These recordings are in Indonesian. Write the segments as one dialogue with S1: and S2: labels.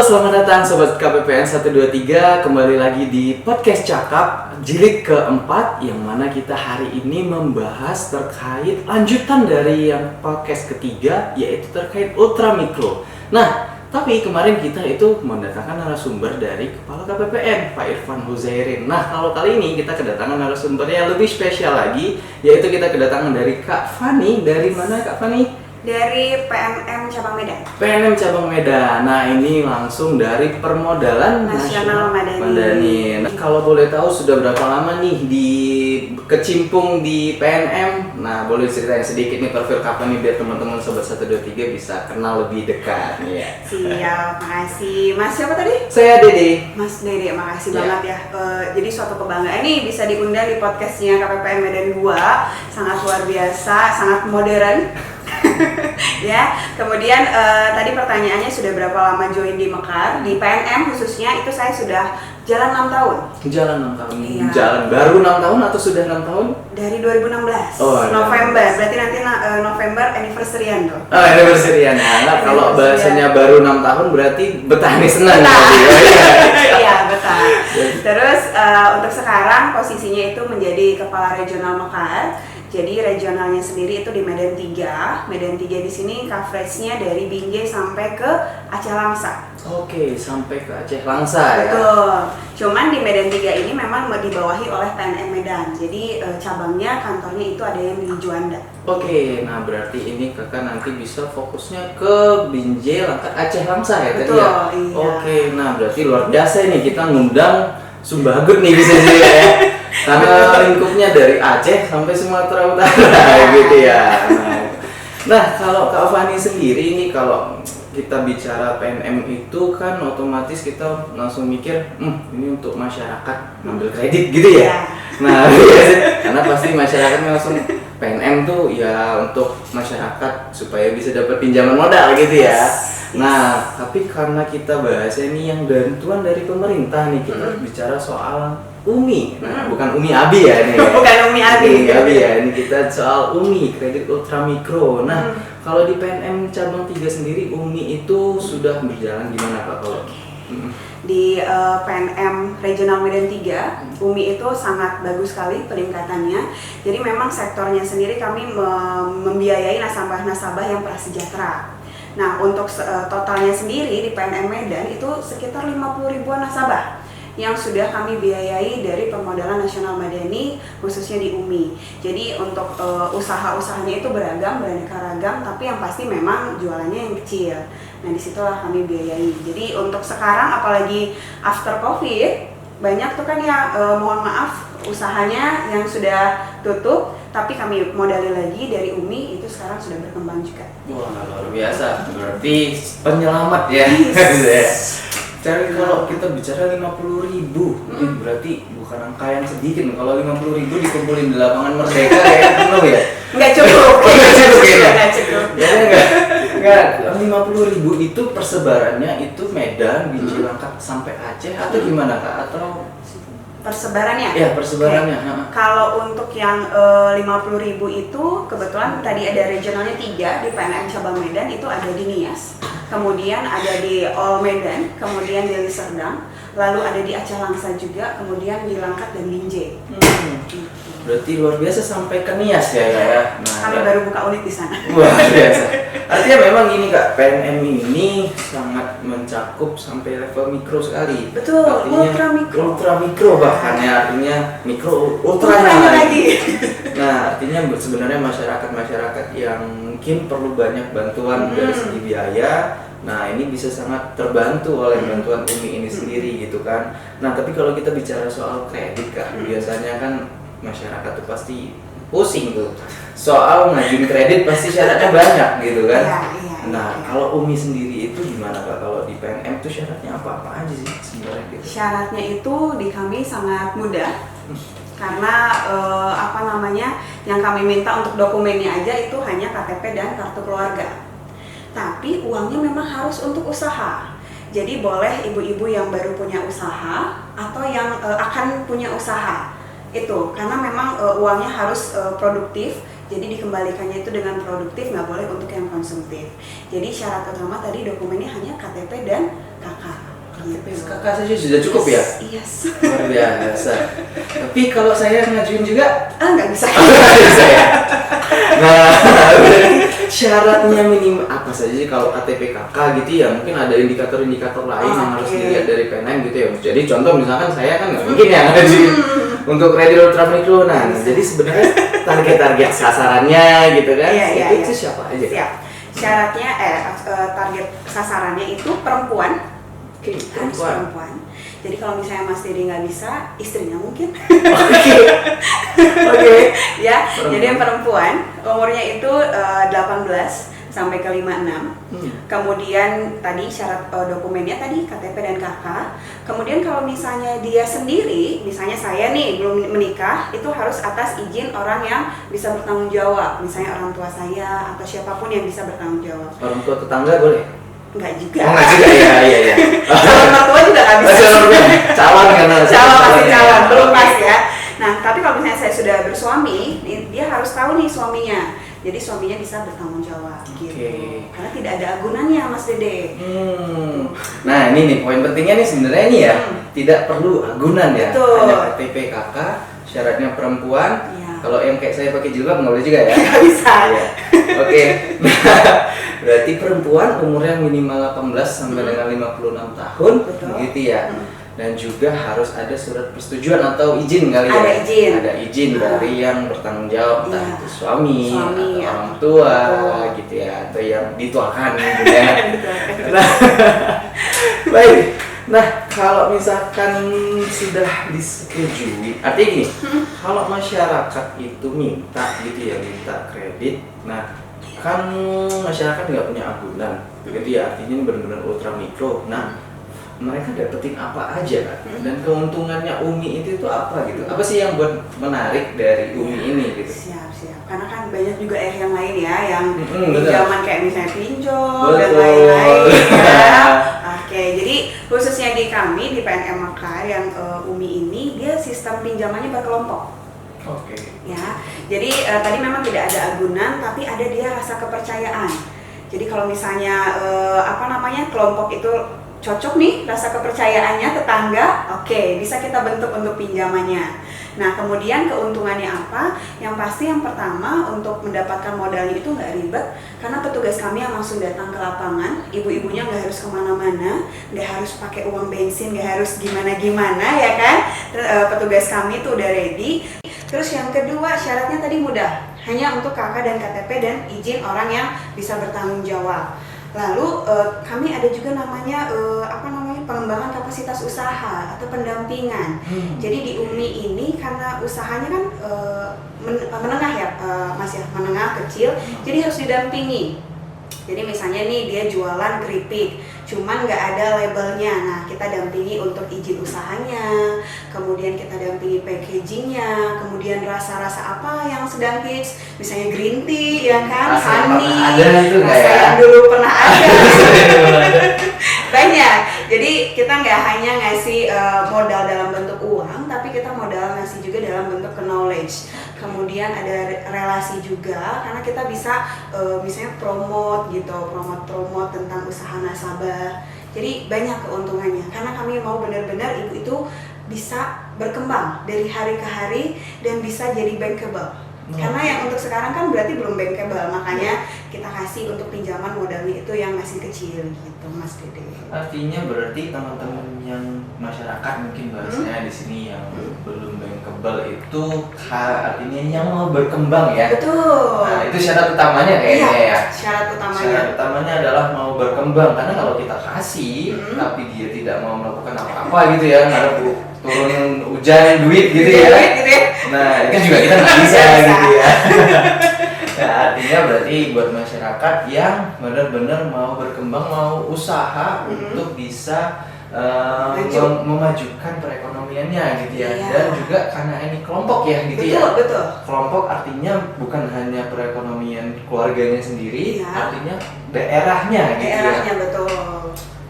S1: selamat datang Sobat KPPN 123. Kembali lagi di Podcast Cakap jilid keempat, yang mana kita hari ini membahas terkait lanjutan dari yang podcast ketiga, yaitu terkait ultramikro. Nah, tapi kemarin kita itu mendatangkan narasumber dari Kepala KPPN, Pak Irfan Huzairin. Nah, kalau kali ini kita kedatangan narasumber yang lebih spesial lagi, yaitu kita kedatangan dari Kak Fani. Dari mana Kak Fani?
S2: Dari PNM Cabang Medan.
S1: PNM Cabang Medan. Nah, ini langsung dari Permodalan
S2: Nasional
S1: Madani. Nah, kalau boleh tahu sudah berapa lama nih kecimpung di PNM? Nah, boleh ceritain sedikit nih profil Kak Fani biar teman-teman Sobat 123 bisa kenal lebih dekat. Ya.
S2: Siap, makasih. Mas siapa tadi?
S1: Saya Dede.
S2: Mas Dede, makasih banget ya. Jadi suatu kebanggaan nih bisa diundang di podcastnya KPPN Medan 2. Sangat luar biasa, sangat modern. Ya, kemudian tadi pertanyaannya sudah berapa lama join di Mekar, di PNM khususnya itu saya sudah jalan 6 tahun.
S1: Jalan 6 tahun.
S2: Iya.
S1: Jalan baru 6 tahun atau sudah 6 tahun?
S2: Dari 2016.
S1: Oh,
S2: November. Berarti nanti November anniversary-an tuh.
S1: Oh, anniversary-an. Nah, kalau bahasanya baru 6 tahun berarti betah nih, senang.
S2: Iya, betul. Terus untuk sekarang posisinya itu menjadi Kepala Regional Mekar. Jadi regionalnya sendiri itu di Medan 3. Medan 3 di sini coverage-nya dari Binjai sampai ke Aceh Langsa.
S1: Oke, sampai ke Aceh Langsa ya.
S2: Betul. Cuman di Medan 3 ini memang dibawahi oleh PNM Medan. Jadi cabangnya, kantornya itu ada yang di Juanda.
S1: Oke, nah berarti ini kakak nanti bisa fokusnya ke Binjai, Aceh Langsa ya tadi ya?
S2: Betul, iya.
S1: Oke, nah berarti luar biasa nih kita ngundang Sumbagut nih bisa juga ya. Karena lingkupnya dari Aceh sampai Sumatera Utara gitu ya. Nah, kalau Kak Fani sendiri ini kalau kita bicara PNM itu kan otomatis kita langsung mikir, ini untuk masyarakat ngambil kredit gitu ya. Nah, karena pasti masyarakatnya langsung PNM tuh ya untuk masyarakat supaya bisa dapat pinjaman modal gitu ya. Nah, tapi karena kita bahas ini yang bantuan dari pemerintah nih, kita bicara soal UMI. Nah, bukan Umi Abi ya ini.
S2: Bukan Umi Abi.
S1: Umi Abi ya, ini kita soal UMI, kredit ultramikro. Nah, kalau di PNM cabang 3 sendiri UMI itu sudah berjalan gimana Pak kalau?
S2: Di PNM Regional Medan 3, UMI itu sangat bagus sekali peningkatannya. Jadi memang sektornya sendiri kami membiayai nasabah-nasabah yang prasejahtera. Nah, untuk totalnya sendiri di PNM Medan itu sekitar 50 ribuan nasabah yang sudah kami biayai dari Permodalan Nasional Madani, khususnya di UMI. Jadi untuk usaha-usahanya itu beragam, beraneka ragam, tapi yang pasti memang jualannya yang kecil. Nah, disitulah kami biayai. Jadi untuk sekarang, apalagi after COVID, banyak tuh kan ya, mohon maaf, usahanya yang sudah tutup, tapi kami modali lagi dari UMI, itu sekarang sudah berkembang juga.
S1: Wah, luar biasa. Berarti penyelamat ya. Jadi kalau kita bicara 50 ribu, berarti bukan angka yang sedikit. Kalau 50 ribu dikumpulin di lapangan Merdeka kayaknya penuh ya?
S2: Nggak cukup.
S1: Nggak cukup. Nggak, 50 ribu itu persebarannya itu Medan, Binjai, Langkat sampai Aceh atau gimana Kak? Atau
S2: persebarannya?
S1: Ya, persebarannya.
S2: Kalau untuk yang 50 ribu itu kebetulan tadi ada regionalnya 3 di PNM Cabang Medan, itu ada di Nias, kemudian ada di All Medan, kemudian di Liserdang, lalu ada di Aceh Langsa juga, kemudian di Langkat dan Binjai.
S1: Berarti luar biasa sampai ke Nias ya. Nah,
S2: kami baru buka unit di sana.
S1: Luar biasa. Artinya memang gini Kak, PNM ini sangat mencakup sampai level mikro sekali.
S2: Betul,
S1: ultramikro bahkan ya, artinya mikro ultranya
S2: lagi.
S1: Nah, artinya sebenarnya masyarakat yang mungkin perlu banyak bantuan dari segi biaya. Nah, ini bisa sangat terbantu oleh bantuan UMI ini sendiri gitu kan. Nah, tapi kalau kita bicara soal kredit Kak, biasanya kan masyarakat tuh pasti pusing tuh. Soal ngajuin kredit pasti syaratnya banyak gitu kan. Nah, kalau UMI sendiri itu gimana Kak? Kalau di PNM tuh syaratnya apa aja sih sebenarnya gitu?
S2: Syaratnya itu di kami sangat mudah. Karena yang kami minta untuk dokumennya aja itu hanya KTP dan kartu keluarga. Tapi uangnya memang harus untuk usaha. Jadi boleh ibu-ibu yang baru punya usaha atau yang akan punya usaha. Itu karena memang uangnya harus produktif. jadi dikembalikannya itu dengan produktif, nggak boleh untuk yang konsumtif. Jadi syarat utama tadi dokumennya hanya KTP dan KK.
S1: KTP kakak saja sudah cukup ya?
S2: Yes.
S1: Luar biasa. Tapi kalau saya ngajuin juga,
S2: Nggak bisa.
S1: nggak bisa ya. Nah, berarti syaratnya minimal apa saja sih kalau KTP KK gitu ya? Mungkin ada indikator-indikator lain yang harus dilihat dari PNM gitu ya. Jadi contoh misalkan saya kan nggak mungkin ya ngajuin untuk kredit ultra mikro. Nah, jadi sebenarnya target sasarannya gitu kan? Itu siapa aja?
S2: Siap. Syaratnya target sasarannya itu perempuan.
S1: Oke,
S2: Harus perempuan. Jadi kalau misalnya Mas Dede nggak bisa, istrinya mungkin.
S1: Oke.
S2: Ya,
S1: Perempuan.
S2: jadi yang perempuan umurnya itu 18 sampai ke 56. Kemudian tadi syarat dokumennya tadi KTP dan KK. Kemudian kalau misalnya dia sendiri, misalnya saya nih belum menikah, itu harus atas izin orang yang bisa bertanggung jawab. Misalnya orang tua saya atau siapapun yang bisa bertanggung jawab.
S1: Orang tua tetangga boleh?
S2: Enggak juga.
S1: Oh, nggak juga ya, iya.
S2: Calon mertua juga nggak bisa.
S1: Calon karena
S2: Calon belum pas ya. Nah, tapi kalau misalnya saya sudah bersuami, dia harus tahu nih suaminya. Jadi suaminya bisa bertanggung jawab gitu. Karena tidak ada agunannya, Mas Dede.
S1: Nah, ini nih poin pentingnya nih sebenarnya ini ya. Tidak perlu agunan ya.
S2: Betul.
S1: Hanya KTP KK, syaratnya perempuan.
S2: Iya.
S1: Kalau yang kayak saya pakai jilbab nggak boleh juga ya.
S2: Nggak bisa.
S1: Iya. Oke. Berarti perempuan umurnya minimal 18 sampai dengan 56 tahun.
S2: Betul.
S1: Gitu ya. Dan juga harus ada surat persetujuan atau izin kali ya.
S2: Ada izin.
S1: Ada izin dari yang bertanggung jawab, entah
S2: Iya.
S1: itu suami atau
S2: ya.
S1: orang tua
S2: Betul.
S1: gitu ya, atau yang dituakan gitu ya. Nah, baik. Nah, kalau misalkan sudah disetujui, artinya gini, kalau masyarakat itu minta gitu ya, minta kredit, nah kan masyarakat nggak punya agunan, gitu ya, artinya ini benar-benar ultra mikro. Nah, mereka dapetin apa aja kan? Dan keuntungannya UMI itu apa gitu? Apa sih yang buat menarik dari UMI ini gitu?
S2: Siap. Karena kan banyak juga yang lain ya, yang
S1: betul.
S2: pinjaman kayak misalnya pinjol dan
S1: Betul.
S2: lain-lain ya. Oke, jadi khususnya di kami di PNM Mekar yang UMI ini, dia sistem pinjamannya berkelompok.
S1: Oke.
S2: Ya, jadi tadi memang tidak ada agunan, tapi ada dia rasa kepercayaan. Jadi kalau misalnya kelompok itu cocok nih rasa kepercayaannya tetangga, oke, bisa kita bentuk untuk pinjamannya. Nah, kemudian keuntungannya apa? Yang pasti yang pertama untuk mendapatkan modalnya itu nggak ribet, karena petugas kami yang langsung datang ke lapangan, ibu-ibunya nggak harus kemana-mana, nggak harus pakai uang bensin, nggak harus gimana-gimana ya kan? Petugas kami tuh udah ready. Terus yang kedua syaratnya tadi mudah, hanya untuk KK dan KTP dan izin orang yang bisa bertanggung jawab. Lalu kami ada juga namanya pengembangan kapasitas usaha atau pendampingan. Jadi di UMI ini karena usahanya kan menengah ya, Mas ya, menengah kecil, jadi harus didampingi. Jadi misalnya nih dia jualan keripik, cuman nggak ada labelnya. Nah, kita dampingi untuk izin usahanya, kemudian kita dampingi packagingnya, kemudian rasa-rasa apa yang sedang hits, misalnya green tea, ya kan, honey, rasa yang dulu pernah ada. Banyak. Jadi kita nggak hanya ngasih modal dalam bentuk uang, tapi kita modal ngasih juga dalam bentuk knowledge. Kemudian ada relasi juga, karena kita bisa misalnya promote tentang usaha nasabah. Jadi banyak keuntungannya, karena kami mau benar-benar ibu itu bisa berkembang dari hari ke hari dan bisa jadi bankable. Karena yang untuk sekarang kan berarti belum bankable, makanya kita kasih untuk pinjaman modalnya itu yang masih kecil gitu, Mas Dede.
S1: Artinya berarti teman-teman yang masyarakat mungkin bahasanya di sini yang belum bankable itu artinya yang mau berkembang ya.
S2: Betul.
S1: Nah, itu syarat utamanya kayaknya ya.
S2: Syarat utamanya.
S1: Syarat utamanya adalah mau berkembang, karena kalau kita kasih tapi dia tidak mau melakukan apa-apa gitu ya, nggak turun hujan duit gitu ya. Nah, itu kan juga kita nggak bisa gitu ya. Nah, artinya berarti buat masyarakat yang benar-benar mau berkembang, mau usaha untuk bisa memajukan perekonomiannya gitu ya. Dan juga karena ini kelompok ya gitu ya.
S2: Betul.
S1: Kelompok artinya bukan hanya perekonomian keluarganya sendiri, artinya daerahnya gitu ya.
S2: Daerahnya betul.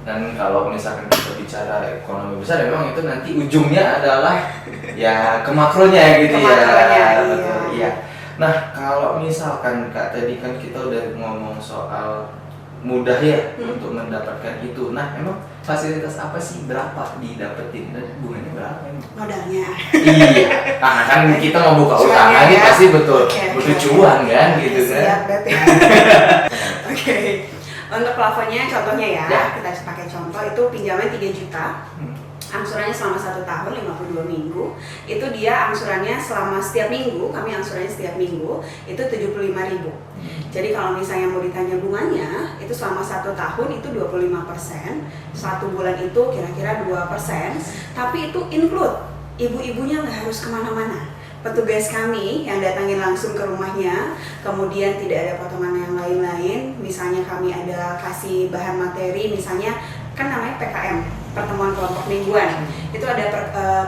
S1: Dan kalau misalkan kita bicara ekonomi besar, memang itu nanti ujungnya adalah ya ke makronya gitu ya.
S2: Makronya,
S1: betul. Iya. Nah, kalau misalkan Kak tadi kan kita udah ngomong soal mudah ya untuk mendapatkan itu. Nah, emang fasilitas apa sih, berapa didapetin dan bunganya berapa emang?
S2: Modalnya.
S1: Iya, karena kan kita mau buka
S2: Cuannya
S1: usaha ini
S2: ya.
S1: pasti butuh
S2: Oke.
S1: cuan kan gitu kan.
S2: Siap, Bet. Oke. Untuk plafonnya contohnya ya,
S1: Ya.
S2: kita pakai contoh itu pinjaman 3 juta. Angsurannya selama 1 tahun 52 minggu. Itu dia angsurannya selama setiap minggu, kami angsurannya setiap minggu itu 75.000. Jadi kalau misalnya mau ditanya bunganya, itu selama 1 tahun itu 25%, 1 bulan itu kira-kira 2%, tapi itu include ibu-ibunya nggak harus kemana-mana. Petugas kami yang datangin langsung ke rumahnya, kemudian tidak ada potongan yang lain-lain. Misalnya kami ada kasih bahan materi, misalnya kan namanya PKM, pertemuan kelompok mingguan. Itu ada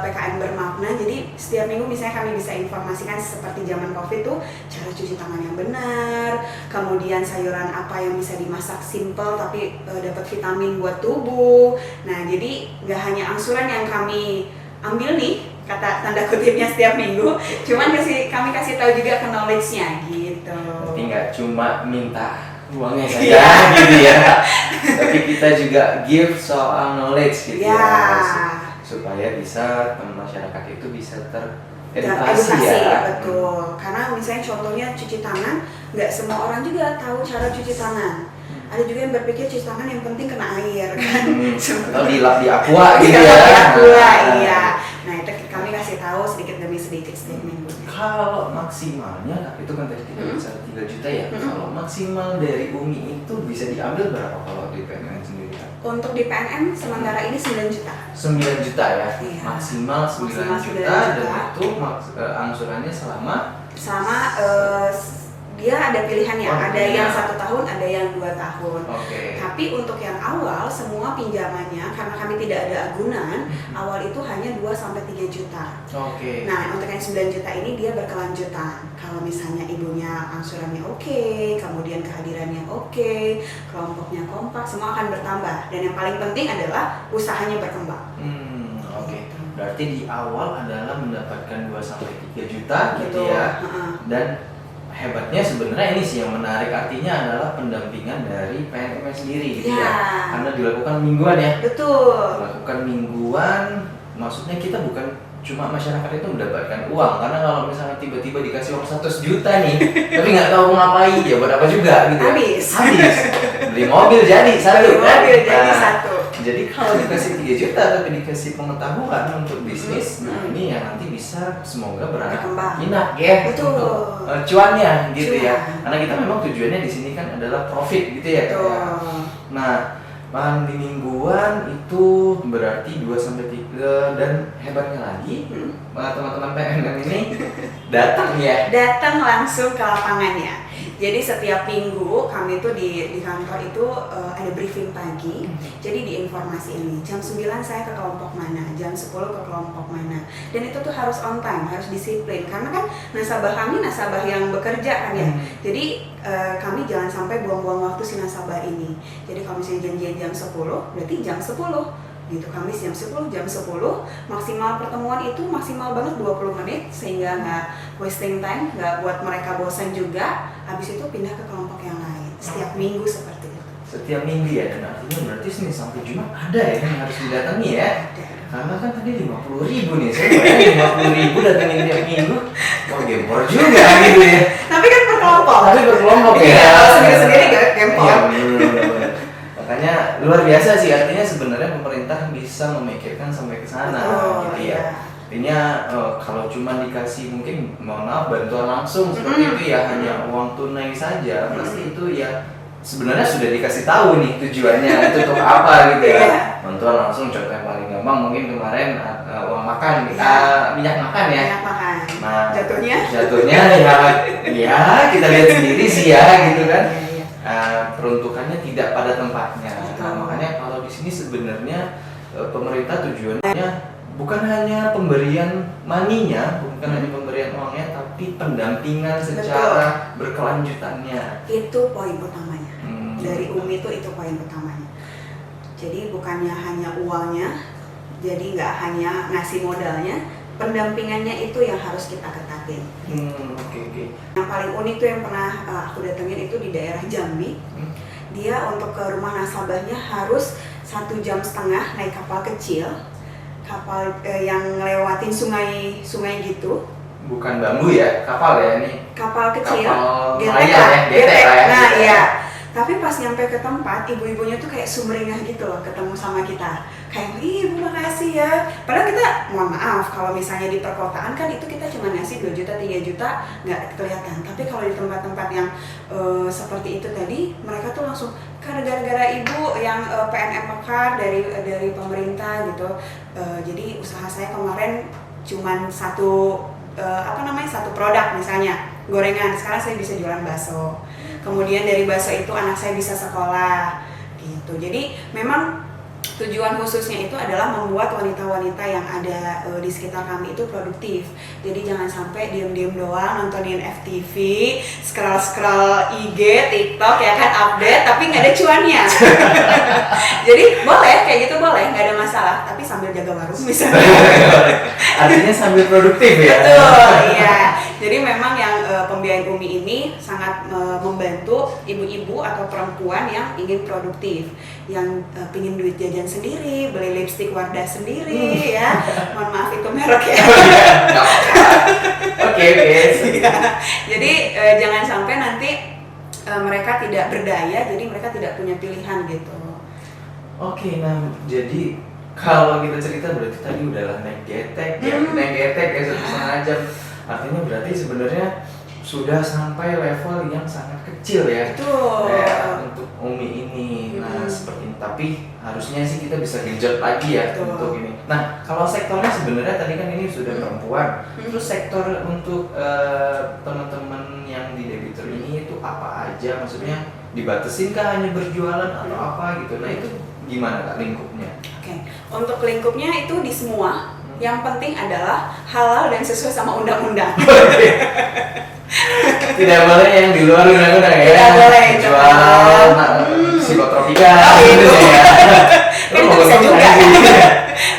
S2: PKM bermakna, jadi setiap minggu misalnya kami bisa informasikan seperti zaman Covid tuh cara cuci tangan yang benar, kemudian sayuran apa yang bisa dimasak simple tapi dapat vitamin buat tubuh. Nah, jadi nggak hanya angsuran yang kami ambil nih, kata tanda kutipnya setiap minggu, cuman kami kasih tahu juga ke knowledge-nya gitu.
S1: Berarti nggak cuma minta uangnya saja gitu ya, tapi kita juga give soal knowledge gitu ya, supaya bisa masyarakat itu bisa teredukasi ya.
S2: Betul, karena misalnya contohnya cuci tangan, nggak semua orang juga tahu cara cuci tangan. Ada juga yang berpikir cuci tangan yang penting kena air kan,
S1: atau dilap di aqua gitu ya.
S2: Di aqua, iya. Nah itu kami kasih tahu sedikit demi sedikit setiap minggu.
S1: Kalau maksimalnya, itu kan tadi kita bicara 3 juta ya. Kalau maksimal dari UMI itu bisa diambil berapa kalau di PNM sendiri?
S2: Untuk di PNM sementara ini 9 juta.
S1: 9 juta ya.
S2: Iya.
S1: Maksimal 9 juta dan itu angsurannya selama dia ada pilihannya, ada yang 1 tahun, ada yang 2 tahun. Tapi untuk yang awal semua pinjamannya karena kami tidak ada agunan, awal itu hanya 2-3 juta. Nah, untuk yang 9 juta ini dia berkelanjutan. Kalau misalnya ibunya angsurannya oke, kemudian kehadirannya oke, kelompoknya kompak, semua akan bertambah. Dan yang paling penting adalah usahanya berkembang. Berarti di awal adalah mendapatkan 2-3 juta gitu ya. Dan hebatnya sebenarnya ini sih yang menarik, artinya adalah pendampingan dari PNM sendiri gitu ya. Karena dilakukan mingguan ya.
S2: Betul.
S1: Dilakukan mingguan, maksudnya kita bukan cuma masyarakat itu mendapatkan uang, karena kalau misalnya tiba-tiba dikasih uang 100 juta nih, tapi nggak tahu mau ngapain, ya buat apa juga gitu ya.
S2: Habis.
S1: Beli mobil jadi satu kan.
S2: Jadi
S1: kalau dikasih 3 juta tapi dikasih pengetahuan untuk bisnis, nah ini yang nanti bisa semoga beranak pinak ya.
S2: Betul.
S1: Untuk cuannya gitu ya. Karena kita memang tujuannya di sini kan adalah profit gitu ya. Nah, makan di mingguan itu berarti 2-3, dan hebatnya lagi teman-teman PNM ini datang ya.
S2: Datang langsung ke lapangannya. Jadi setiap minggu kami itu di kantor itu ada briefing pagi. Jadi diinformasiin nih, jam 9 saya ke kelompok mana, jam 10 ke kelompok mana. Dan itu tuh harus on time, harus disiplin. Karena kan nasabah kami nasabah yang bekerja kan ya. Jadi kami jangan sampai buang-buang waktu si nasabah ini. Jadi kalau misalnya janjian jam 10, berarti jam 10 gitu. Kami jam 10, maksimal pertemuan itu maksimal banget 20 menit sehingga nggak wasting time, nggak buat mereka bosan juga. Habis itu pindah ke kelompok yang lain setiap minggu seperti itu.
S1: Setiap minggu ya, dan artinya berarti Senin sampai Jumat ada ya yang harus didatangi ya. Karena kan tadi 50.000 nih, saya bayangin 50.000 datangin tiap minggu, mau gempor juga gitu ya.
S2: Tapi kan per kelompok.
S1: Ya.
S2: Sendiri-sendiri gempor.
S1: Makanya luar biasa sih, artinya sebenarnya pemerintah bisa memikirkan sampai ke sana gitu ya. Artinya kalau cuma dikasih mungkin mohon maaf bantuan langsung seperti itu ya, hanya uang tunai saja, pasti itu ya sebenarnya sudah dikasih tahu nih tujuannya itu untuk apa gitu ya. Bantuan langsung contoh yang paling gampang mungkin kemarin uang makan, minyak makan ya. Nah, jatuhnya ya kita lihat sendiri sih ya gitu kan. Peruntukannya tidak pada tempatnya. Nah, makanya kalau di sini sebenarnya pemerintah tujuannya bukan hanya pemberian maninya, bukan hanya pemberian uangnya, tapi pendampingan secara berkelanjutannya.
S2: Itu poin utamanya. Dari UMI itu poin utamanya. Jadi bukannya hanya uangnya, jadi nggak hanya ngasih modalnya, pendampingannya itu yang harus kita ketatin.
S1: Oke.
S2: Yang paling unik tuh yang pernah aku datengin itu di daerah Jambi. Dia untuk ke rumah nasabahnya harus 1,5 jam naik kapal kecil, kapal yang ngelewatin sungai gitu.
S1: Bukan bambu ya, kapal ya ini.
S2: Kapal kecil,
S1: kapal
S2: getek
S1: layar ya, getek lah ya.
S2: Nah
S1: Getek.
S2: iya. Tapi pas nyampe ke tempat, ibu-ibunya tuh kayak sumringah gitu loh ketemu sama kita. Kayak, ibu makasih ya. Padahal kita, mohon maaf, kalau misalnya di perkotaan kan itu kita cuma ngasih 2 juta, 3 juta, nggak kelihatan. Tapi kalau di tempat-tempat yang seperti itu tadi, mereka tuh langsung, karena gara-gara ibu yang PNM Mekar dari pemerintah gitu. Jadi usaha saya kemarin cuman satu produk misalnya, gorengan. Sekarang saya bisa jualan bakso. Kemudian dari bakso itu anak saya bisa sekolah gitu. Jadi memang tujuan khususnya itu adalah membuat wanita-wanita yang ada di sekitar kami itu produktif. Jadi jangan sampai diem-diem doang nontonin FTV, scroll IG, TikTok ya kan, update tapi nggak ada cuannya. Jadi boleh kayak gitu, boleh, nggak ada masalah, tapi sambil jaga warung misalnya.
S1: Artinya sambil produktif ya.
S2: Betul, iya. Jadi memang yang pembiayaan Umi ini sangat membantu ibu-ibu atau perempuan yang ingin produktif, yang pingin duit jajan sendiri, beli lipstik Wardah sendiri ya. Mohon maaf itu merek ya.
S1: Oke.
S2: Jadi jangan sampai nanti mereka tidak berdaya, jadi mereka tidak punya pilihan gitu.
S1: Oke, nah jadi kalau kita cerita berarti tadi udahlah naik getek ya 1,5 jam. Artinya berarti sebenarnya sudah sampai level yang sangat kecil ya.
S2: Betul.
S1: Untuk Umi ini. Nah, seperti ini. Tapi harusnya sih kita bisa genjot lagi ya. Betul. Untuk ini. Nah, kalau sektornya sebenarnya tadi kan ini sudah perempuan. Terus sektor untuk teman-teman yang di debitur ini itu apa aja? Maksudnya dibatasin kah hanya berjualan atau apa gitu? Nah, itu gimana Kak lingkupnya?
S2: Oke. Untuk lingkupnya itu di semua. Yang penting adalah halal dan sesuai sama undang-undang.
S1: Tidak boleh yang di luar undang-undang ya.
S2: Tidak boleh.
S1: Jual psikotropika gitu ya.
S2: Kan itu bisa juga.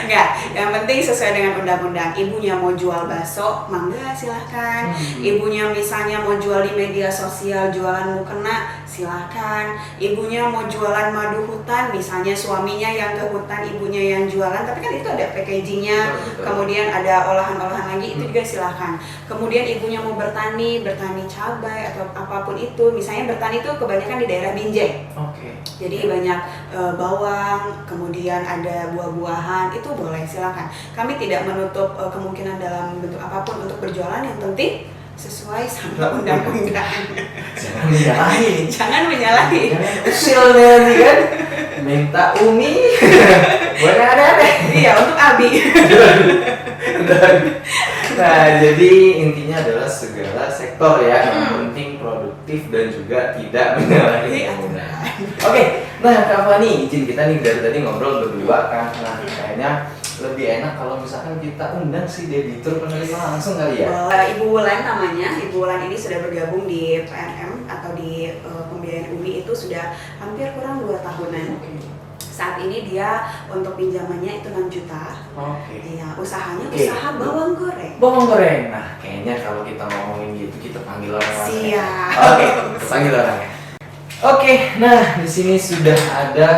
S2: Enggak, yang penting sesuai dengan undang-undang. Ibunya mau jual bakso, mangga silahkan. Ibunya misalnya mau jual di media sosial, jualan mukena, silahkan. Ibunya mau jualan madu hutan, misalnya suaminya yang ke hutan, ibunya yang jualan. Tapi kan itu ada packagingnya, kemudian ada olahan-olahan lagi, itu juga silahkan. Kemudian ibunya mau bertani cabai atau apapun itu. Misalnya bertani itu kebanyakan di daerah Binjai.
S1: Oke.
S2: Jadi banyak bawang, kemudian ada buah-buahan, itu boleh silakan. Kami tidak menutup kemungkinan dalam bentuk apapun untuk berjualan, yang penting sesuai sama undang-undang.
S1: Jangan menyalahi.
S2: Jangan menyalahi.
S1: Jangan usil nanti kan. Minta Umi. Buat ada.
S2: Iya, untuk Abi.
S1: Nah, jadi intinya adalah segala sektor ya, yang penting produktif dan juga tidak menyalahi undang-undang. Oke, nah Kak Fani, izin kita nih dari tadi ngobrol berdua kan, nah kayaknya lebih enak kalau misalkan kita undang si debitur penerima langsung kali ya.
S2: Ibu Wulan namanya, Ibu Wulan ini sudah bergabung di PNM atau di pembiayaan Umi itu sudah hampir kurang 2 tahunan. Saat ini dia untuk pinjamannya itu 6 juta.
S1: Oke.
S2: Iya, usahanya usaha bawang goreng.
S1: Bawang goreng. Nah, kayaknya kalau kita ngomongin gitu kita panggil orang.
S2: Siap.
S1: Oke, kita panggil orangnya. Oke, nah di sini sudah ada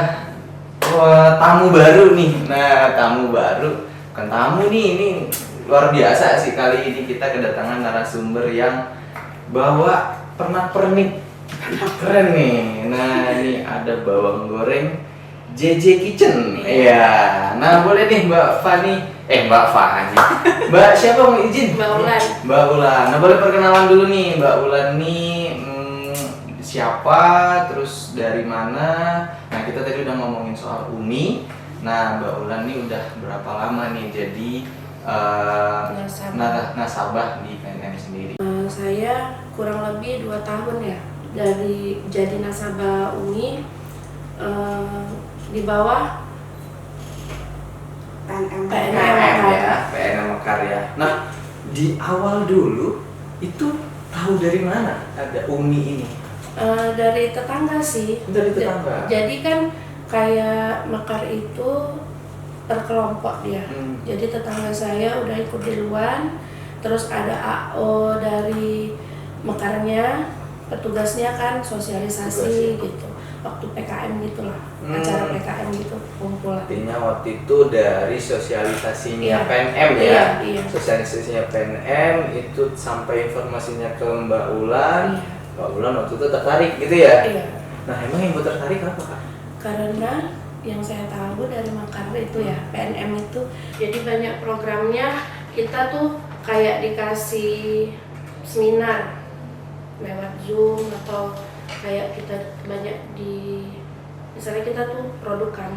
S1: tamu baru nih. Nah, tamu baru. Bukan tamu nih, ini luar biasa sih, kali ini kita kedatangan narasumber yang bawa pernak-pernik keren nih. Nah, ini ada bawang goreng JJ Kitchen. Iya. Nah, boleh nih Mbak Fani. Mbak Fani. Mbak siapa mau izin?
S3: Mbak Ulan.
S1: Mbak Ulan. Nah, boleh perkenalan dulu nih. Mbak Ulan nih siapa? Terus dari mana? Nah, kita tadi udah ngomongin soal Umi. Nah, Mbak Ulan nih udah berapa lama nih jadi nasabah di PNM sendiri?
S3: Saya kurang lebih 2 tahun ya dari jadi nasabah Umi di bawah
S2: PNM.
S1: ya, PNM Mekar ya. Nah, di awal dulu itu tahu dari mana ada Umi ini?
S3: Dari tetangga sih.
S1: Dari tetangga.
S3: Jadi kan kayak Mekar itu per kelompok dia. Jadi tetangga saya udah ikut duluan, terus ada AO dari mekarnya, petugasnya kan sosialisasi gitu. Waktu PKM gitulah, acara PKM gitu kumpulan.
S1: Artinya waktu itu dari sosialisasinya
S3: Iya.
S1: PNM ya,
S3: Iya, iya.
S1: sosialisasinya PNM itu sampai informasinya ke Mbak Ulan.
S3: Iya.
S1: Mbak Ulan waktu itu tertarik gitu ya.
S3: Iya.
S1: Nah emang yang buat tertarik apa Kak?
S3: Karena yang saya tahu dari Makar itu ya PNM itu jadi banyak programnya, kita tuh kayak dikasih seminar lewat Zoom atau kayak kita banyak misalnya kita tuh produk kan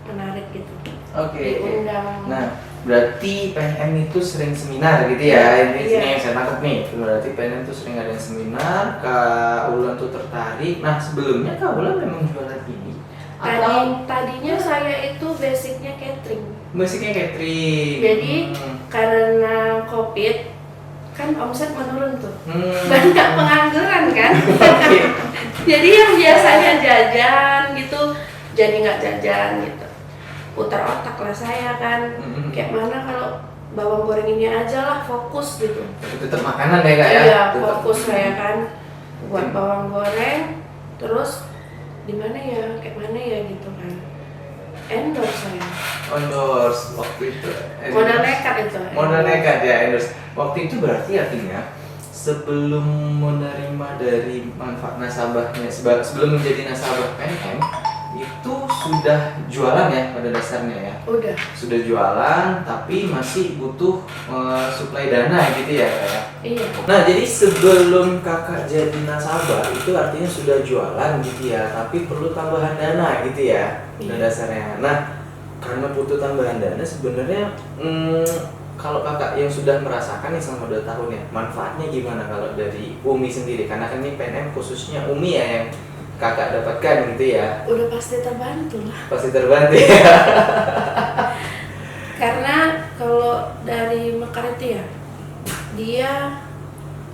S3: menarik gitu.
S1: Oke.
S3: Diundang.
S1: Nah berarti PNM itu sering seminar gitu ya, ini
S3: Iya.
S1: yang saya tangkap nih. Berarti PNM itu sering ada seminar, Kak Ulan tuh tertarik. Nah sebelumnya Kak Ulan memang jualan ini atau
S3: Tadinya saya itu basicnya catering.
S1: musiknya catering?
S3: Jadi karena COVID kan omset menurun tuh.
S1: Hmm.
S3: Banyak pengangguran kan. Jadi yang biasanya jajan gitu jadi nggak jajan gitu. Putar otak lah saya kan. Kayak mana kalau bawang goreng ini aja lah, fokus gitu.
S1: Tetap makanan ya Kak ya?
S3: Iya,
S1: Tetap.
S3: fokus saya kan buat bawang goreng. Terus di mana ya, kayak mana ya gitu kan. Endorse saya.
S1: Endorse waktu itu.
S3: Modal nekat itu.
S1: Modal nekat ya endorse. Waktu itu berarti artinya sebelum menerima dari manfaat nasabahnya, sebelum menjadi nasabah PNM itu sudah jualan ya pada dasarnya ya.
S3: Udah.
S1: Sudah jualan tapi masih butuh suplai dana gitu ya Kak ya.
S3: Iya.
S1: Nah jadi sebelum kakak jadi nasabah itu artinya sudah jualan gitu ya, tapi perlu tambahan dana gitu ya pada
S3: Iya.
S1: dasarnya. Nah karena butuh tambahan dana sebenarnya kalau kakak yang sudah merasakan nih selama 2 tahun ya, manfaatnya gimana kalau dari Umi sendiri? Karena kan ini PNM khususnya Umi ya yang kakak dapatkan gitu ya.
S3: Udah pasti terbantu lah.
S1: Pasti terbantu ya.
S3: Karena kalau dari Mekar itu ya, dia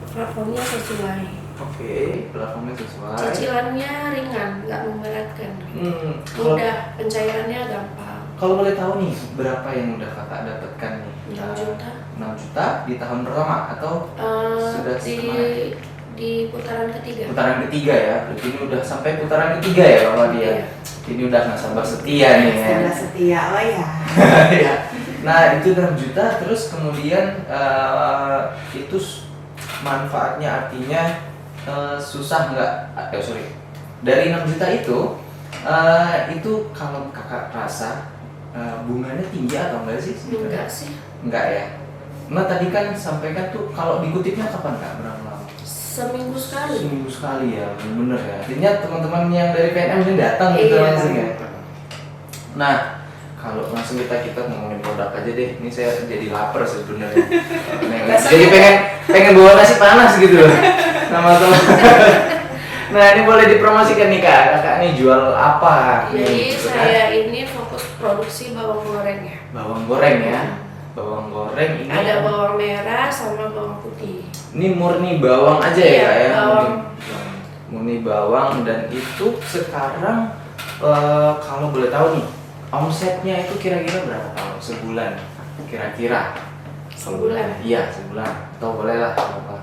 S3: platformnya sesuai,
S1: Oke, platformnya sesuai.
S3: cicilannya ringan, nggak memberatkan,
S1: Kalau
S3: mudah, pencairannya gampang.
S1: kalau boleh tahu nih berapa yang udah kakak dapatkan nih?
S3: 6 juta.
S1: 6 juta di tahun pertama atau sudah
S3: Di putaran ketiga.
S1: putaran ketiga ya? Berarti ini udah sampai putaran ketiga ya kalau dia.
S3: Iya.
S1: Ini udah nasabah setia nih ya.
S2: Sudah setia, oh ya.
S1: Ya. Nah itu 6 juta terus kemudian itu manfaatnya artinya susah nggak? Dari 6 juta itu kalau kakak rasa bunganya tinggi atau enggak sih?
S3: Enggak sih,
S1: Enggak ya. Nah tadi kan sampaikan tuh kalau dikutipnya kapan Kak? Berapa lama?
S3: seminggu sekali.
S1: Seminggu sekali ya, bener ya. Artinya teman-teman yang dari PNM ini datang gitu
S3: Iya.
S1: langsung ya. Nah kalau langsung kita ngomongin produk aja deh. Ini saya jadi lapar sebenarnya. Jadi pengen bawa nasi panas gitu loh sama teman. Nah ini boleh dipromosikan nih Kak. Kakak nih jual apa?
S3: Jadi
S1: Gitu kan?
S3: saya ini fokus produksi bawang goreng ya.
S1: Bawang goreng ya. Bawang goreng ini
S3: Ada bawang merah sama bawang putih.
S1: ini murni bawang aja ya
S3: Iya,
S1: Kak ya.
S3: bawang.
S1: Murni bawang dan itu sekarang kalau boleh tahu nih omsetnya itu kira-kira berapa tahun sebulan kira-kira?
S3: Sebulan?
S1: Iya sebulan. Atau boleh lah berapa?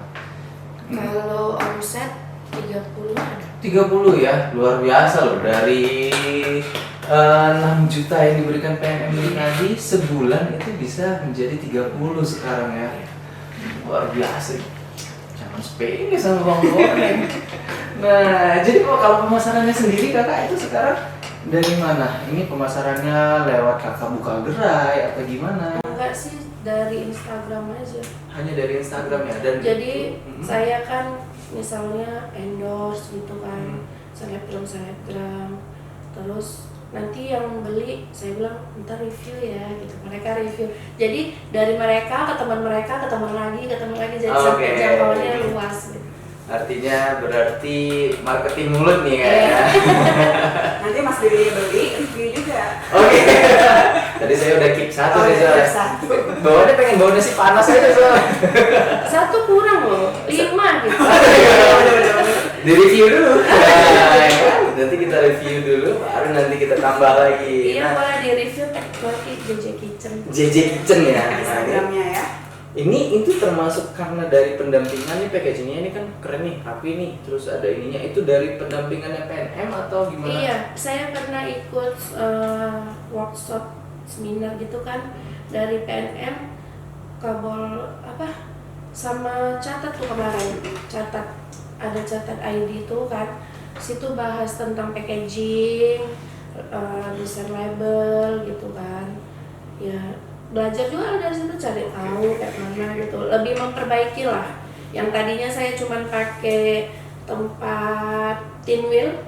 S3: Kalau omset 30 ada.
S1: 30 ya, luar biasa loh. Dari 6 juta yang diberikan PNM ini tadi sebulan itu bisa menjadi 30 sekarang ya. Luar biasa. Jangan sepele sama bawang goreng. Nah, jadi kalau pemasarannya sendiri kakak itu sekarang dari mana? Ini pemasarannya lewat kakak buka gerai atau gimana?
S3: Enggak sih, dari Instagram aja.
S1: Hanya dari Instagram ya dan
S3: Jadi saya kan misalnya endorse gitu kan, selebgram, terus nanti yang beli saya bilang ntar review ya gitu, mereka review. Jadi dari mereka ke teman mereka, ke teman lagi, jadi sampai
S1: Oke.
S3: jangkauannya luas gitu.
S1: artinya berarti marketing mulut nih kayaknya.
S2: Nanti Mas Diri beli, review juga.
S1: Oke. Tadi saya udah keep satu nih
S2: udah
S1: soalnya.
S2: satu.
S1: Bawaannya pengen bawa nasi panas aja soalnya.
S3: Satu kurang loh, 5 gitu.
S1: Di review dulu. Nah, ya kan? nanti kita review dulu, baru nanti kita tambah lagi.
S3: Iya, boleh di review nanti JJ Kitchen.
S1: JJ Kitchen ya.
S2: Instagramnya ya.
S1: Ini itu termasuk karena dari pendampingan nih, packagingnya ini kan keren nih, rapi nih, terus ada ininya, itu dari pendampingannya PNM atau gimana?
S3: Iya, saya pernah ikut workshop seminar gitu kan dari PNM, kabel apa sama catat tuh kemarin, ada catat ID itu kan, situ bahas tentang packaging, desain label gitu kan, ya belajar juga dari situ, cari tahu kayak mana gitu, lebih memperbaiki lah. Yang tadinya saya cuma pakai tempat tin wheel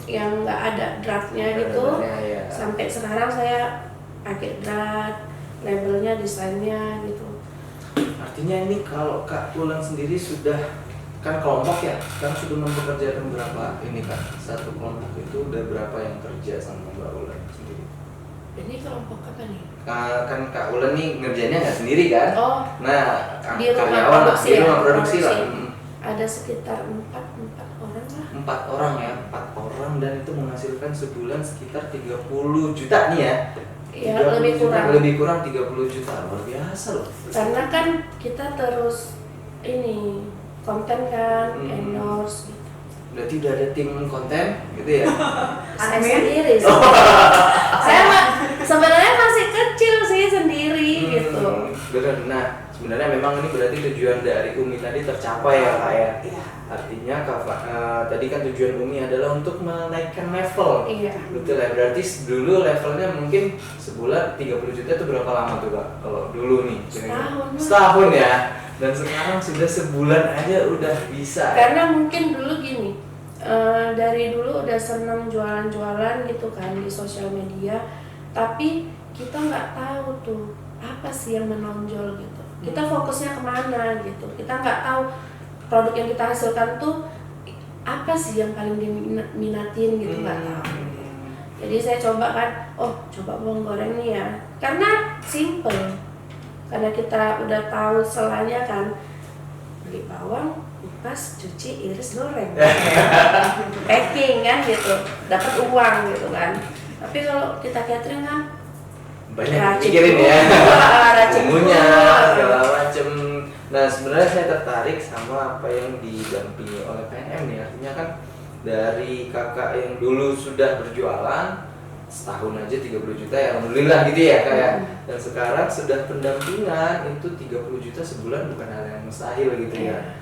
S3: yang nggak ada draftnya gitu,
S1: Ya.
S3: sampai sekarang saya pakai draft, labelnya, desainnya gitu.
S1: Artinya ini kalau Kak Ulan sendiri sudah kan kelompok ya, kan sudah mempekerjakan berapa ini Kak? Satu kelompok itu udah berapa yang kerja sama Mbak Ulan sendiri?
S3: Ini kelompok apa nih?
S1: Kan Kak Ulan nih ngerjainnya nggak sendiri kan?
S3: Oh,
S1: Nah,
S3: di rumah
S1: karyawan lah,
S3: produksi
S1: di
S3: ya?
S1: rumah produksi lah.
S3: Produksi. Ada sekitar 4 orang lah.
S1: 4 orang ya, 4 orang, dan itu menghasilkan sebulan sekitar 30 juta nih ya.
S3: Ya,
S1: 30
S3: lebih
S1: juta,
S3: kurang.
S1: lebih kurang 30 juta, luar biasa loh.
S3: Karena kan kita terus ini konten kan, endorse gitu.
S1: Berarti udah ada tim konten gitu ya?
S3: Saya
S2: Admin?
S3: sendiri sih. Saya sebenarnya masih kecil sih sendiri gitu.
S1: Bener. Nah, sebenarnya memang ini berarti tujuan dari Umi tadi tercapai ya Kak ya?
S2: Iya.
S1: Artinya tadi kan tujuan Umi adalah untuk menaikkan level.
S3: Iya.
S1: Betul ya, berarti dulu levelnya mungkin sebulan 30 juta itu berapa lama tuh Kak? Kalau dulu nih?
S3: Setahun.
S1: Setahun ya? Dan sekarang sudah sebulan aja udah bisa.
S3: Karena mungkin dulu gini, dari dulu udah seneng jualan-jualan gitu kan di sosial media, tapi kita nggak tahu tuh apa sih yang menonjol gitu. Kita fokusnya kemana gitu, kita nggak tahu produk yang kita hasilkan tuh apa sih yang paling diminatin gitu, nggak tahu. Jadi saya coba kan, coba bawang goreng nih ya, karena simple, karena kita udah tahu selanya kan, beli bawang, kupas, cuci, iris, goreng, packing kan gitu, dapat uang gitu kan. Tapi kalau kita catering kan
S1: banyak pikirin ya, bumbunya segala macem. Nah, sebenarnya saya tertarik sama apa yang didampingi oleh PNM nih. Artinya kan dari kakak yang dulu sudah berjualan setahun aja 30 juta ya, alhamdulillah gitu ya Kak ya. Dan sekarang sudah pendampingan itu 30 juta sebulan bukan hal yang mustahil gitu ya.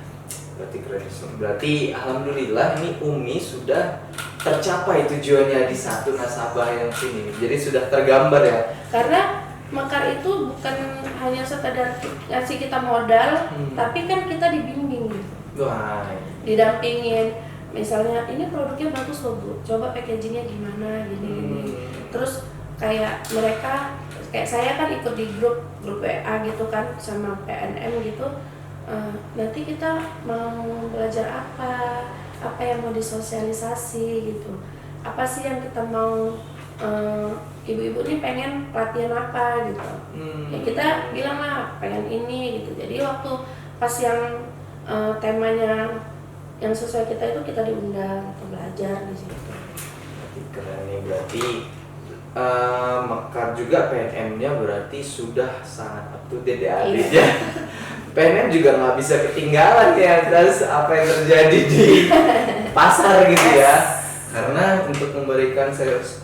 S1: Berarti keren. Berarti alhamdulillah ini Umi sudah tercapai tujuannya di satu nasabah yang sini. Jadi sudah tergambar ya.
S3: Karena Mekar itu bukan hanya sekadar ngasih kita modal, tapi kan kita dibimbing gitu.
S1: Wah.
S3: Didampingin. Misalnya ini produknya bagus loh Bu, coba packagingnya gimana gini. Terus kayak mereka, kayak saya kan ikut di grup WA gitu kan sama PNM gitu. Nanti kita mau belajar apa yang mau disosialisasi gitu, apa sih yang kita mau, ibu-ibu ini pengen pelatihan apa gitu, ya kita bilang lah pengen ini gitu. Jadi waktu pas yang temanya yang sesuai kita itu kita diundang atau belajar di situ.
S1: Berarti keren nih, berarti Mekar juga PNM-nya berarti sudah sangat up to date ya adiknya. PNM juga nggak bisa ketinggalan ya atas apa yang terjadi di pasar gitu ya. Karena untuk memberikan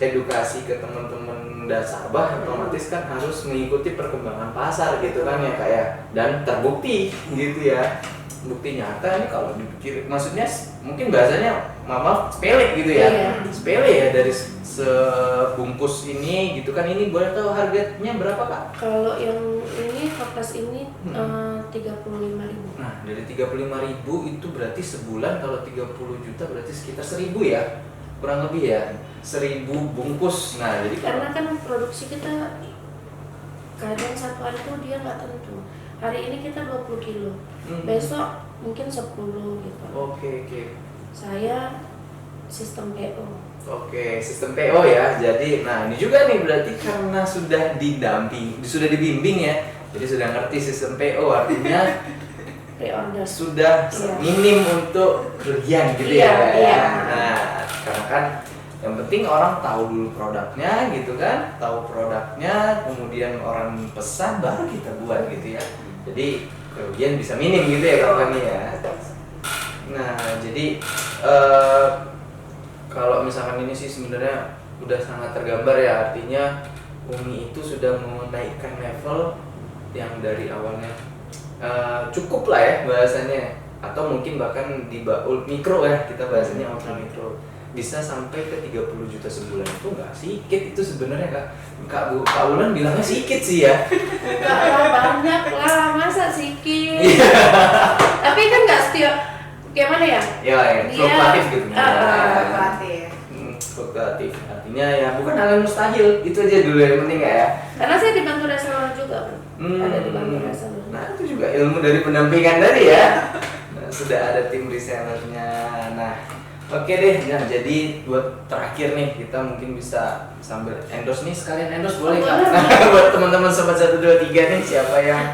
S1: edukasi ke teman-teman nasabah otomatis kan harus mengikuti perkembangan pasar gitu kan ya Kak ya. Dan terbukti gitu ya. Bukti nyata ini kalau dipikir, maksudnya mungkin bahasanya maaf sepele gitu ya.
S3: Iya.
S1: Sepele ya, dari sebungkus ini gitu kan. Ini boleh tahu harganya berapa Kak?
S3: Kalau yang ini kertas ini 35.000.
S1: Nah, dari 35.000 itu berarti sebulan kalau 30 juta berarti sekitar 1.000 ya. Kurang lebih ya. 1.000 bungkus. Nah, jadi
S3: Karena kan produksi kita kadang satu hari itu dia nggak tentu. Hari ini kita 20 kilo, besok mungkin 10 gitu.
S1: Oke.
S3: Saya sistem PO.
S1: Oke, sistem PO ya. Jadi, nah ini juga nih berarti karena sudah dibimbing ya. Jadi sudah ngerti sistem PO, artinya
S3: Pre-order.
S1: sudah
S3: Iya.
S1: minim untuk kerugian gitu
S3: Iya,
S1: ya.
S3: iya.
S1: Nah, karena kan Yang penting orang tahu dulu produknya gitu kan, tahu produknya, kemudian orang pesan baru kita buat gitu ya. Jadi kerugian bisa minim gitu ya Kak Fani ya. Nah jadi kalau misalkan ini sih sebenarnya udah sangat tergambar ya, artinya Umi itu sudah menaikkan level yang dari awalnya cukup lah ya bahasanya, atau mungkin bahkan di mikro ya, kita bahasanya ultra mikro, bisa sampai ke 30 juta sebulan. Itu nggak sedikit itu sebenarnya Kak Wulan bilangnya sedikit sih ya.
S3: Enggak lah, banyak lah, masa sedikit. Tapi kan nggak setiap, gimana ya?
S1: Ya, fluktuatif gitu.
S2: Fluktuatif.
S1: Fluktuatif, artinya ya bukan hal yang mustahil, itu aja dulu yang penting ya.
S3: Karena saya dibantu reseller juga kan. Ada dibantu reseller.
S1: Nah itu juga ilmu dari pendampingan tadi ya. Nah, sudah ada tim resellernya. Nah oke deh, nah jadi buat terakhir nih kita mungkin bisa sambil endorse nih, sekalian endorse boleh kan? Buat teman-teman sobat 123 nih, siapa yang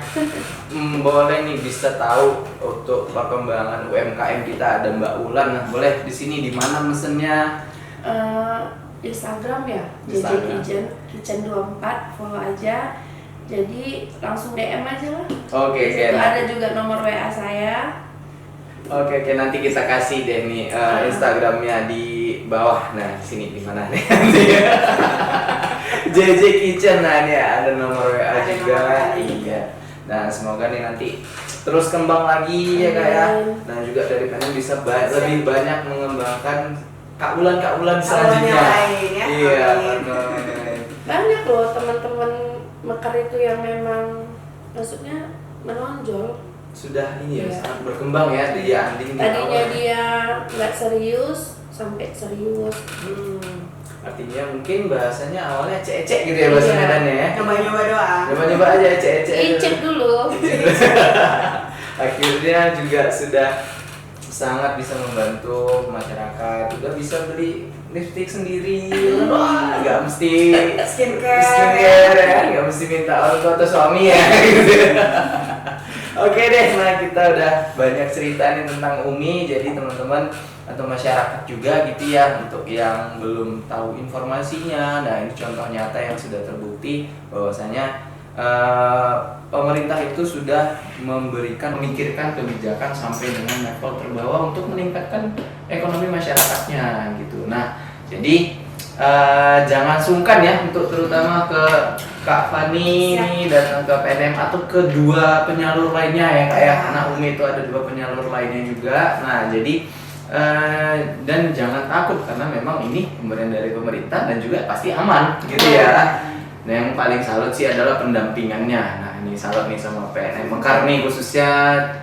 S1: boleh nih bisa tahu untuk perkembangan UMKM kita, ada Mbak Wulan. Nah boleh di sini di mana mesennya?
S3: Instagram ya,
S1: Instagram.
S3: JJ Kitchen 24, follow aja. Jadi langsung DM aja lah.
S1: Oke,
S3: Di situ
S1: oke.
S3: ada juga nomor WA saya.
S1: Oke, nanti kita kasih deh nih Instagramnya di bawah. Nah, sini di mana nih? JJ Kitchen, nah ini ada nomor WA
S2: Ada
S1: juga.
S2: nomor WA.
S1: Iya. Nah, semoga nih nanti terus kembang lagi ya Kak ya. Dan juga dari Penang bisa lebih banyak mengembangkan Kak Wulan selanjutnya.
S2: lain ya.
S1: Iya,
S2: Amin.
S1: amin.
S3: Banyak loh teman-teman Mekar itu yang memang maksudnya menonjol.
S1: Sudah ini ya,
S3: Iya.
S1: sangat berkembang ya dia Anding di
S3: Tadinya
S1: awal.
S3: dia nggak serius sampai serius.
S1: Artinya mungkin bahasanya awalnya ecek-ecek gitu ya bahasa
S3: Iya.
S1: Medannya ya.
S2: Nyoba-nyoba doang.
S1: Coba-coba aja ecek-ecek.
S3: Icip dulu.
S1: Akhirnya juga sudah sangat bisa membantu masyarakat, juga bisa beli lipstick sendiri. Wah, nggak mesti
S2: Skincare
S1: ya, nggak mesti minta orang tua atau suami ya. Oke deh, nah kita udah banyak cerita nih tentang Umi, jadi teman-teman atau masyarakat juga gitu ya, untuk yang belum tahu informasinya. Nah ini contoh nyata yang sudah terbukti bahwasanya pemerintah itu sudah memikirkan kebijakan sampai dengan level terbawah untuk meningkatkan ekonomi masyarakatnya gitu. Nah jadi jangan sungkan ya untuk terutama ke Kak Fani ini datang ke PNM atau kedua penyalur lainnya ya Kak ya, karena Umi itu ada 2 penyalur lainnya juga. Nah jadi dan jangan takut karena memang ini pemberian dari pemerintah dan juga pasti aman gitu ya. Nah yang paling salut sih adalah pendampingannya. Nah ini salut nih sama PNM Mekar nih, khususnya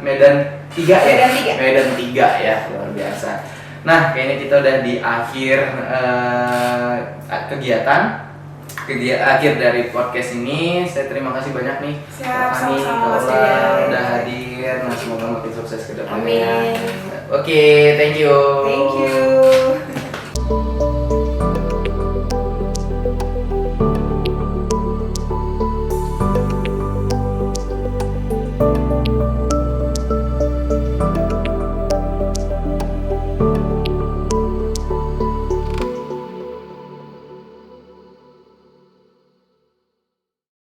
S1: Medan 3 ya. Medan 3 ya, luar biasa. Nah kayaknya kita udah di akhir kegiatan akhir dari podcast ini. Saya terima kasih banyak nih
S2: Siap,
S1: Kak Fani,
S2: sama-sama,
S1: Kak
S2: Mas
S1: Wulan
S2: Dian.
S1: udah hadir. Nah semoga makin sukses ke depannya.
S3: Amin.
S1: Oke, thank you.
S2: Thank you.